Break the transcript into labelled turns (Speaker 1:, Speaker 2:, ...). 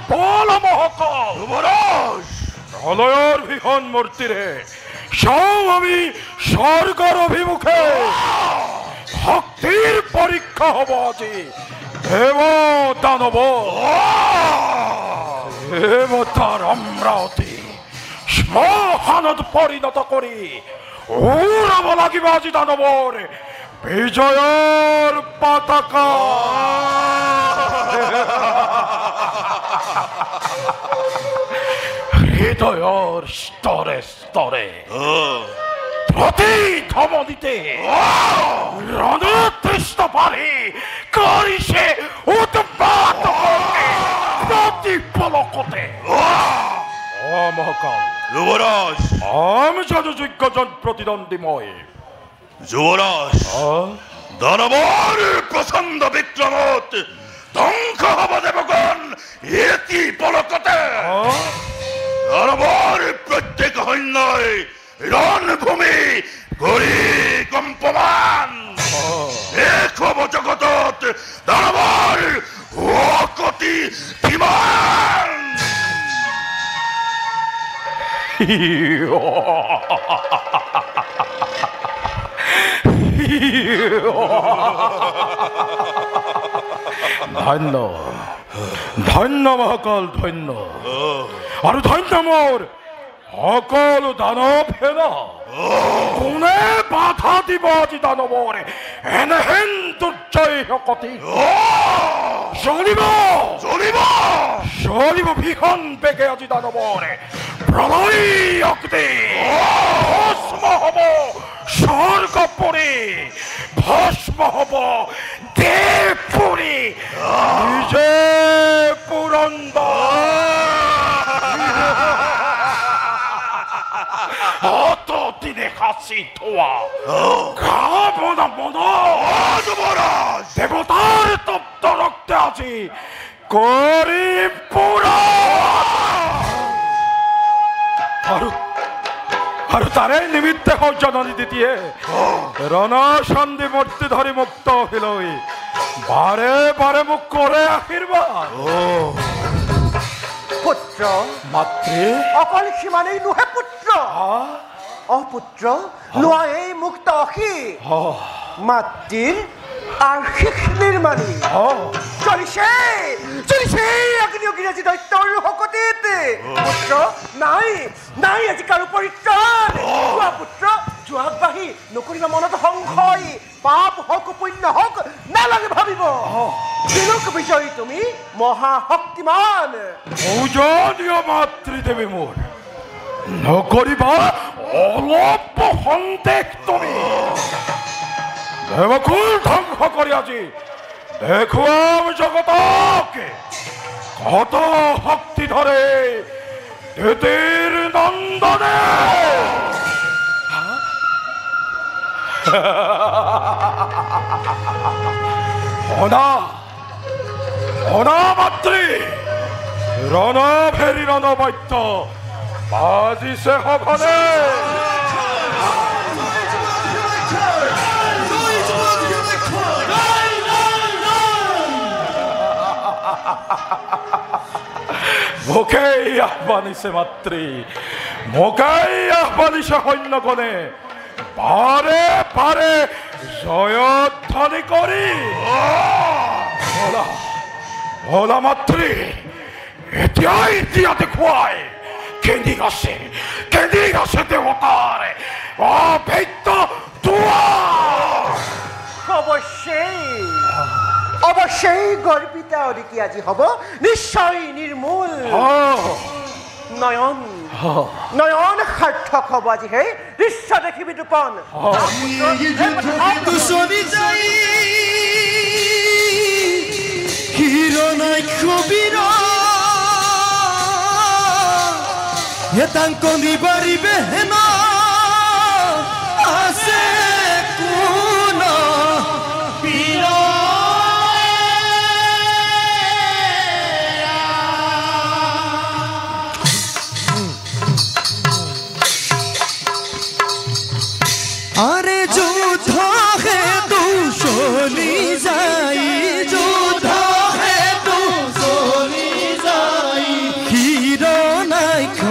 Speaker 1: বল মহাকাল
Speaker 2: যুবরাজ
Speaker 1: প্রলয়ের বিহন মূর্তিরে সব আমি স্বর্গর অভিমুখে ভক্তির পরীক্ষা হব আজি দেব দানব দেবতার অমরাবতী শ্মশানত পরিণত করি উড়াব লাগিব আজি দানবর বিজয়ের পতাকা হৃদয়ের স্তরে স্তরে প্রতি ধমনীতে রণতৃষ্ণ পারি করিছে উৎপাত প্রতি পলকতে মহাকাল
Speaker 2: যুবরাজ
Speaker 1: আমি যজ্ঞ জন প্রতিদ্বন্দ্বীময়
Speaker 2: যুবরাজ দানবর প্রচন্ড বিক্রমত ধ্বংস হব দেবগণ এতি পলকতে দানবর প্রত্যেক সৈন্যই রণভূমি গড়ি কম্পমান এক হব জগতত দানবর অকতি বিমান
Speaker 1: ধন্য ধন্য মহাকাল ধন্য আর ধন্য মোর সকল দানব হেনা কোনে বাধা দিব আজি দানবর এনেহেন দুর্জয় শকতি জ্বলিব
Speaker 2: জ্বলিব
Speaker 1: জ্বলিব ভীষণ বেগে আজি দানবর প্রলয় অগ্নি ভস্ম হব স্বর্গপুরী ভস্ম হব দেবপুরী নিজে পুরন্দর অত দিনে হাসি ধোয়া খাবো না মন
Speaker 2: যুবরাজ
Speaker 1: দেবতার তপ্ত রক্তে আছি করি পুরা আর তারে নিমিত্তে হোক জননী দ্বিতীয় রণ সন্ধি মূর্তি ধরি মুক্ত হইলই বারে বারে মুখ করে আশীর্বাদ
Speaker 3: পুত্র
Speaker 1: মাতৃ
Speaker 3: অকল সিমানেই নুহে পুত্র অপুত্র লোৱা এই মুক্ত অসি মাতৃৰ আৰ্শিক নিৰ্মাণী চলিছে চলিছে অগ্নি অগ্নিৰাজি দৈত্যৰ শকতিত পুত্ৰ নাই নাই আজি কাৰো পৰিত্ৰাণ যোৱা পুত্ৰ যোৱা আগবাঢ়ি নকৰিবা মনত সংশয় পাপ হওক পুণ্য হওক নালাগে ভাবিব দিনক বিজয়ী তুমি মহাশক্তিমান
Speaker 1: পূজনীয় মাতৃদেৱী মোৰ নকৰিবা অলপ সন্দেহ তুমি দেৱকুল ধ্বংস কৰি আজি দেখুৱাম জগতক কত শক্তি ধৰে দেৱীৰ নন্দনে অনা মাতৃ রণ ফেরি রণবৈত্য বাজিছে সঘনে মোকেই আহ্বানিছে মাতৃ মোকেই আহ্বানিছে সৈন্যগণে বারে বারে জয়ধ্বনি করি ভোলা মাতৃ এতিয়াই দিয়া দেখুৱাই কেন্দি আছে দেৱতাৰ অভেদ্য দুৱাৰ
Speaker 3: অৱশ্যেই গৰ্বিতা অদিতি আজি হ'ব নিশ্চয় নিৰ্মূল নয়ন নয়ন সাৰ্থক হ'ব আজি সেই দৃশ্য দেখিবি দুপন
Speaker 4: Tanto di baribe no hace kuno piro are judha hai tu soli jai judha hai tu soli ଖ